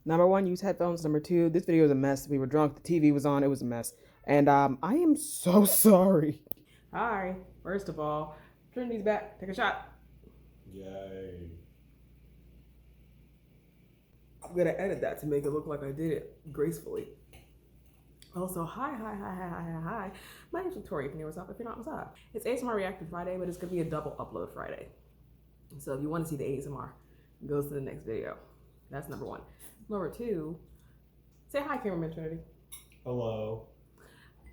Number one, use headphones. Number two, this video is a mess. We were drunk. The TV was on. It was a mess. And I am so sorry. Hi. First of all, Trinity's back. Take a shot. Yay. I'm going to edit that to make it look like I did it gracefully. Also, hi. My name's Victoria. If you're what's up, if you're not, what's up? It's ASMR Reacted Friday, but it's going to be a double upload Friday. So if you want to see the ASMR, it goes to the next video. That's number one. Number two, say hi, Cameraman Trinity. Hello.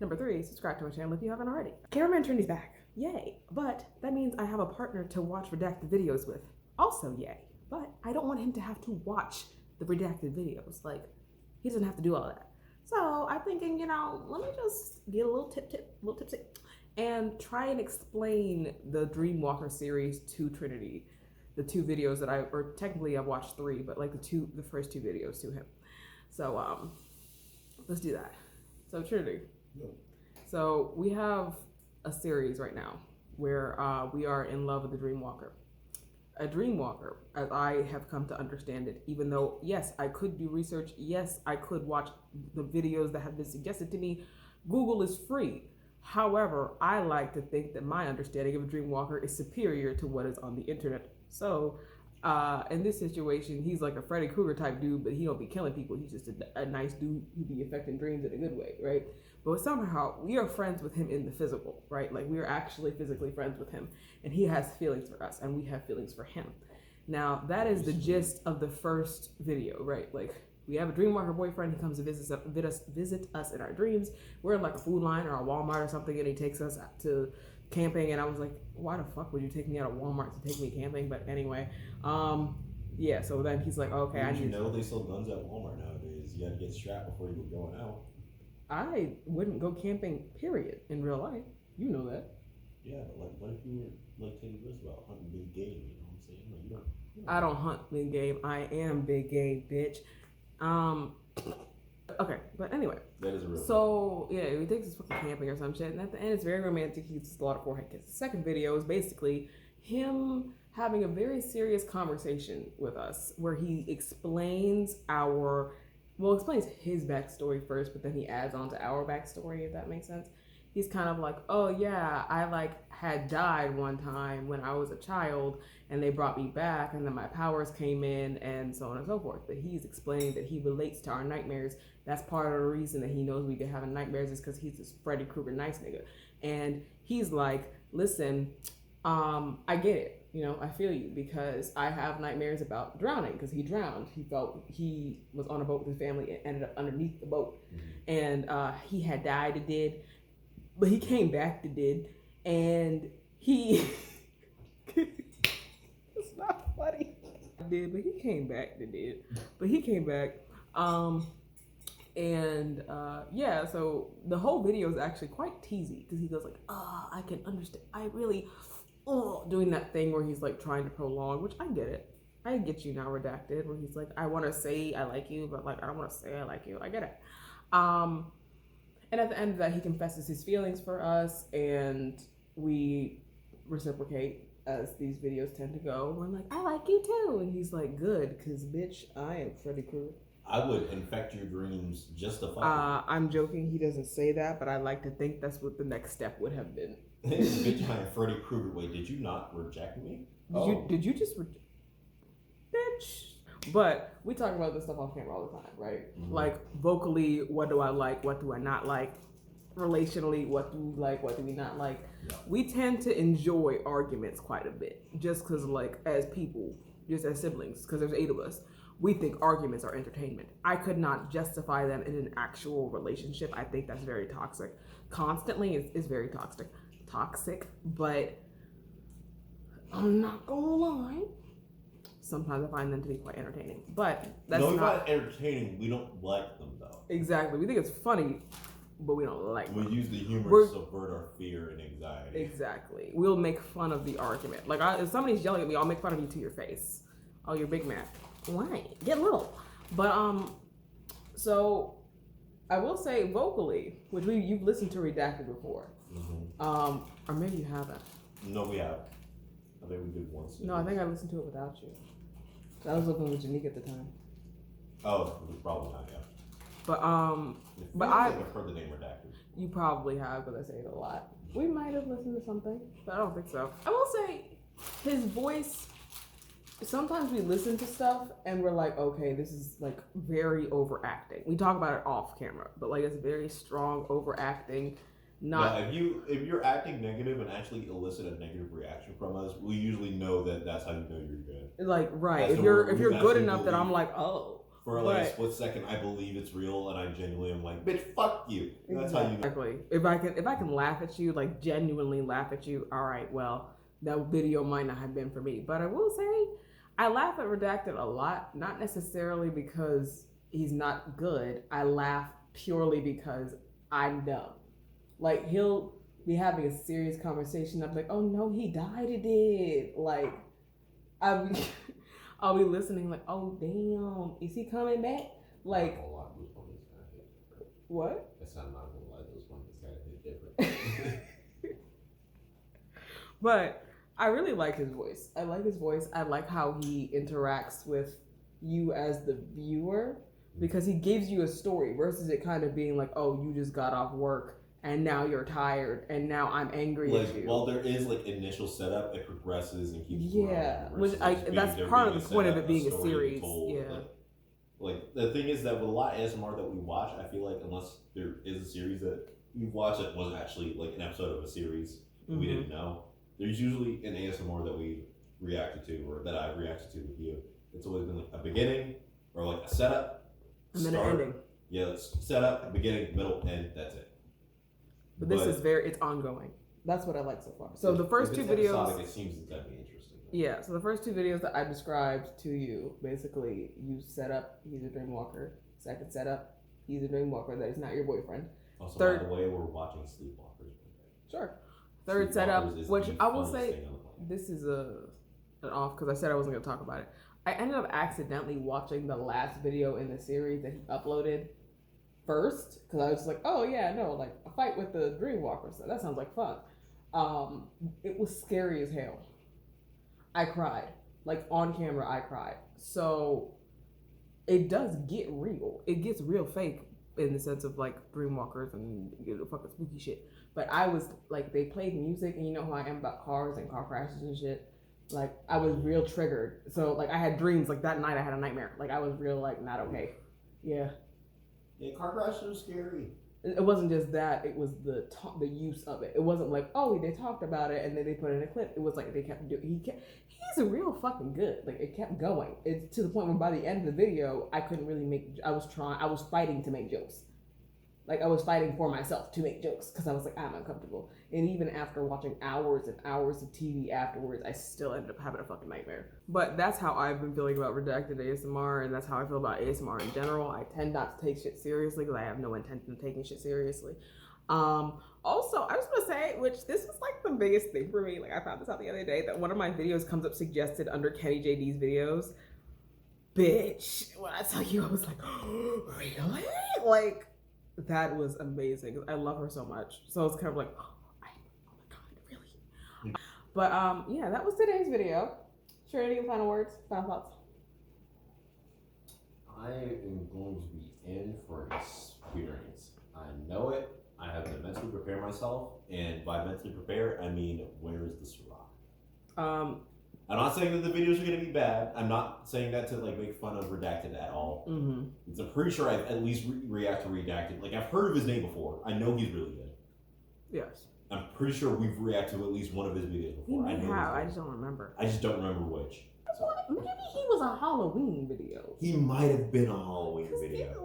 Number three, subscribe to my channel if you haven't already. Cameraman Trinity's back. Yay. But that means I have a partner to watch redacted videos with. Also, yay. But I don't want him to have to watch the redacted videos. Like, he doesn't have to do all that. So I'm thinking, let me just get a little tipsy, and try and explain the Dreamwalker series to Trinity. The two videos that or technically I've watched three, but like the first two videos to him. So let's do that. So Trinity. Yep. So we have a series right now where we are in love with the Dreamwalker. A Dreamwalker, as I have come to understand it, even though, yes, I could do research, yes, I could watch the videos that have been suggested to me. Google is free. However, I like to think that my understanding of a Dreamwalker is superior to what is on the internet. So, in this situation, he's like a Freddy Krueger type dude, but he don't be killing people. He's just a nice dude who be affecting dreams in a good way, right? But somehow we are friends with him in the physical, right? Like we are actually physically friends with him, and he has feelings for us, and we have feelings for him. Now that is the gist of the first video, right? Like we have a Dreamwalker boyfriend. He comes to visit us in our dreams. We're in like a Food Line or a Walmart or something, and he takes us to camping. And I was like, why the fuck would you take me out of Walmart to take me camping? But anyway, yeah. So then he's like, okay, Did you know they sell guns at Walmart nowadays? You got to get strapped before you go going out. I wouldn't go camping, period, in real life. You know that. Yeah, but like, what if you were like taking risks about hunting big game? You know what I'm saying? Like, you don't. I don't hunt big game. I am big game, bitch. Okay, but anyway. That is a real. So yeah, he takes us fucking camping or some shit, and at the end it's very romantic. He gets a lot of forehead kisses. The second video is basically him having a very serious conversation with us, where he explains explains his backstory first, but then he adds on to our backstory, if that makes sense. He's kind of like, oh yeah, I had died one time when I was a child and they brought me back and then my powers came in and so on and so forth. But he's explaining that he relates to our nightmares. That's part of the reason that he knows we've been having nightmares is because he's this Freddy Krueger nice nigga. And he's like, listen, I get it. I feel you because I have nightmares about drowning because he drowned. He felt he was on a boat with his family and ended up underneath the boat. Mm-hmm. And he had died to dead. But he came back to dead, and he it's not funny. Did, but he came back to dead. But he came back, yeah. So the whole video is actually quite teasy because he goes like, I can understand. I really, doing that thing where he's like trying to prolong, which I get it. I get you now, redacted, where he's like, I want to say I like you, but like I don't want to say I like you. I get it. And at the end of that, he confesses his feelings for us, and we reciprocate as these videos tend to go. We're like, I like you too. And he's like, good, because bitch, I am Freddy Krueger. I would infect your dreams just to fuck I'm joking. He doesn't say that, but I like to think that's what the next step would have been. Bitch, I am Freddy Krueger. Wait, did you not reject me? Did you just bitch? But we talk about this stuff off camera all the time, right? Mm-hmm. Like vocally, what do I like? What do I not like? Relationally, what do we like? What do we not like? Yeah. We tend to enjoy arguments quite a bit, just because, like, as people, just as siblings, because there's 8 of us, we think arguments are entertainment. I could not justify them in an actual relationship. I think that's very toxic. Constantly is very toxic. But I'm not gonna lie. Sometimes I find them to be quite entertaining, but that's not entertaining. We don't like them though. Exactly. We think it's funny, but we don't like them. We use the humor to subvert our fear and anxiety. Exactly. We'll make fun of the argument. Like if somebody's yelling at me, I'll make fun of you to your face. Oh, you're big man. Why? Get little. But so I will say vocally, which you've listened to Redacted before. Mm-hmm. Or maybe you haven't. No, we have. I think we did once. No, I think I listened to it without you. I was looking with Janique at the time. Oh, probably not. Yeah. But I've heard the name redacted. You probably have, because I say it a lot. We might have listened to something, but I don't think so. I will say, his voice. Sometimes we listen to stuff and we're like, okay, this is like very overacting. We talk about it off camera, but like it's very strong overacting. Not if you're acting negative and actually elicit a negative reaction from us, we usually know that that's how you know you're good. Like right, if you're good enough that I'm like, oh. For like a split second, I believe it's real, and I genuinely am like, bitch, fuck you. That's how you know. Exactly. If I can laugh at you, like genuinely laugh at you, all right, well, that video might not have been for me. But I will say, I laugh at Redacted a lot, not necessarily because he's not good. I laugh purely because I'm dumb. Like, he'll be having a serious conversation. I'm like, oh no, he died, it did. Like, I'll be listening like, oh damn, is he coming back? Like, what? That's not gonna lie, those ones kind of hit different. But I really like his voice. I like his voice. I like how he interacts with you as the viewer, because he gives you a story versus it kind of being like, oh, you just got off work and now you're tired and now I'm angry at you. Well, there is like initial setup, it progresses and keeps which that's part of the point of it being a series. Like the thing is that with a lot of ASMR that we watch, I feel like unless there is a series that we've watched that wasn't actually like an episode of a series that we didn't know, there's usually an ASMR that we reacted to or that I've reacted to with you. It's always been like a beginning or like a setup, and then an ending. Yeah, it's setup, beginning, middle, end. That's it. But this is it's ongoing. That's what I like so far. So the first two videos, it seems that'd be interesting. Yeah. So the first two videos that I described to you, basically, you set up. He's a dreamwalker. Second setup, he's a dreamwalker that is not your boyfriend. Also, by the way, we're watching Sleepwalkers. Sure. Third setup, which I will say, this is an off because I said I wasn't going to talk about it. I ended up accidentally watching the last video in the series that he uploaded first because I was just like, oh yeah, no, like a fight with the dreamwalker, so that sounds like fun. It was scary as hell. I cried, like on camera. I cried. So it does get real. It gets real fake in the sense of like dreamwalkers and fucking spooky shit. But I was like, they played music, and you know how I am about cars and car crashes and shit. Like, I was real triggered. So, like, I had dreams. Like, that night I had a nightmare. Like, I was real, like, not okay. Yeah. Yeah, car crashes are scary. It wasn't just that. It was the use of it. It wasn't like, oh, they talked about it and then they put in a clip. It was like they kept doing. He's a real fucking good. Like, it kept going. It's to the point where by the end of the video, I couldn't really make. I was fighting to make jokes. Like, I was fighting for myself to make jokes because I was like, I'm uncomfortable. And even after watching hours and hours of TV afterwards, I still ended up having a fucking nightmare. But that's how I've been feeling about redacted ASMR, and that's how I feel about ASMR in general. I tend not to take shit seriously because I have no intention of taking shit seriously. Also, I was gonna say, which this was like the biggest thing for me. Like, I found this out the other day that one of my videos comes up suggested under Kenny JD's videos. Bitch, when I tell you, I was like, oh, really? Like, that was amazing. I love her so much. So it's kind of like, oh my god, really? But yeah, that was today's video. Sure, any final words, final thoughts? I am going to be in for an experience. I know it. I have to mentally prepare myself, and by mentally prepare, I mean, where is the Ciroc? I'm not saying that the videos are going to be bad. I'm not saying that to like make fun of Redacted at all. I'm pretty sure I've at least react to Redacted. Like, I've heard of his name before. I know he's really good. Yes. I'm pretty sure we've reacted to at least one of his videos before. I have. I just don't remember. I just don't remember which. So. Maybe he was a Halloween video. He might have been a Halloween video.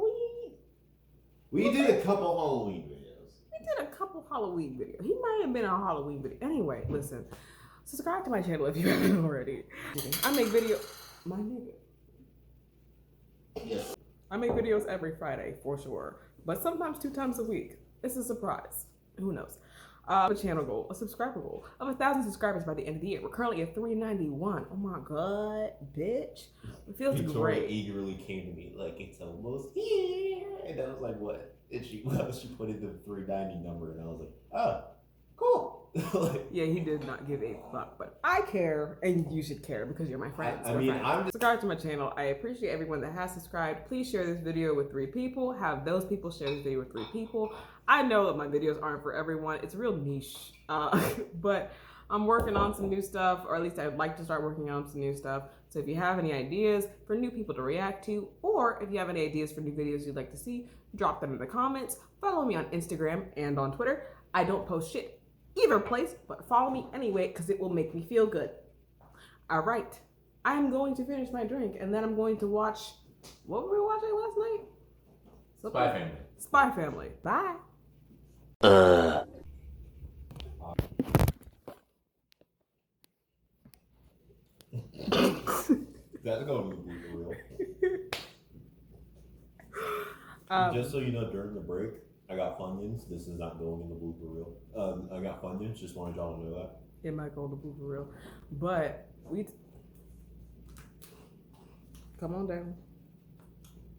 We did a couple Halloween videos. We did a couple Halloween videos. He might have been a Halloween video. Anyway, listen. Subscribe to my channel if you haven't already. I make my nigga. Yes. I make videos every Friday for sure, but sometimes 2 times a week. It's a surprise. Who knows? A channel goal, a subscriber goal of 1,000 subscribers by the end of the year. We're currently at 391. Oh my god, bitch! It feels Victoria great. Eagerly came to me like, it's almost here, and I was like, what? And she put in the 390 number, and I was like, oh, cool. Like, Yeah, he did not give a fuck, but I care, and you should care because you're my friend. I mean, I'm just... Subscribe to my channel. I appreciate everyone that has subscribed. Please share this video with 3 people. Have those people share this video with 3 people. I know that my videos aren't for everyone. It's real niche, but I'm working on some new stuff, or at least I'd like to start working on some new stuff. So if you have any ideas for new people to react to, or if you have any ideas for new videos you'd like to see, drop them in the comments. Follow me on Instagram and on Twitter. I don't post shit either place, but follow me anyway because it will make me feel good. All right, I'm going to finish my drink and then I'm going to watch, what were we watching last night? Spy Family. Spy Family. Bye. That's going to be real. Just so you know, during the break, I got Funyuns. This is not going in the blooper reel. I got Funyuns. Just wanted y'all to know that. It might go in the blooper reel, but come on down.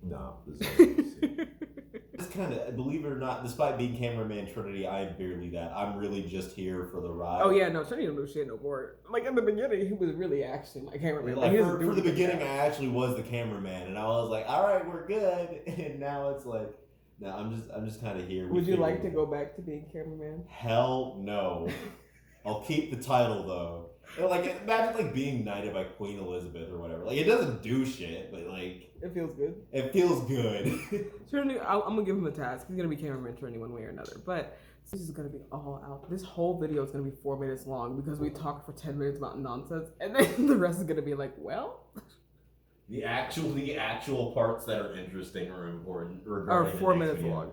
No, this kind of, believe it or not, despite being cameraman Trinity, I am barely that. I'm really just here for the ride. Oh yeah, no, Trinity don't do shit no more. Like in the beginning, he was really actually my cameraman. Like for the beginning, I actually was the cameraman, and I was like, all right, we're good. And now it's like, no, I'm just kind of here. Would you like to go back to being cameraman? Hell no. I'll keep the title though. Like imagine like being knighted by Queen Elizabeth or whatever. Like it doesn't do shit, but like it feels good. It feels good. Trinity, I'm gonna give him a task. He's gonna be cameraman Trinity one way or another. But this is gonna be all out. This whole video is gonna be 4 minutes long because we talked for 10 minutes about nonsense, and then the rest is gonna be like, well. The actual parts that are interesting or important are 4 minutes long.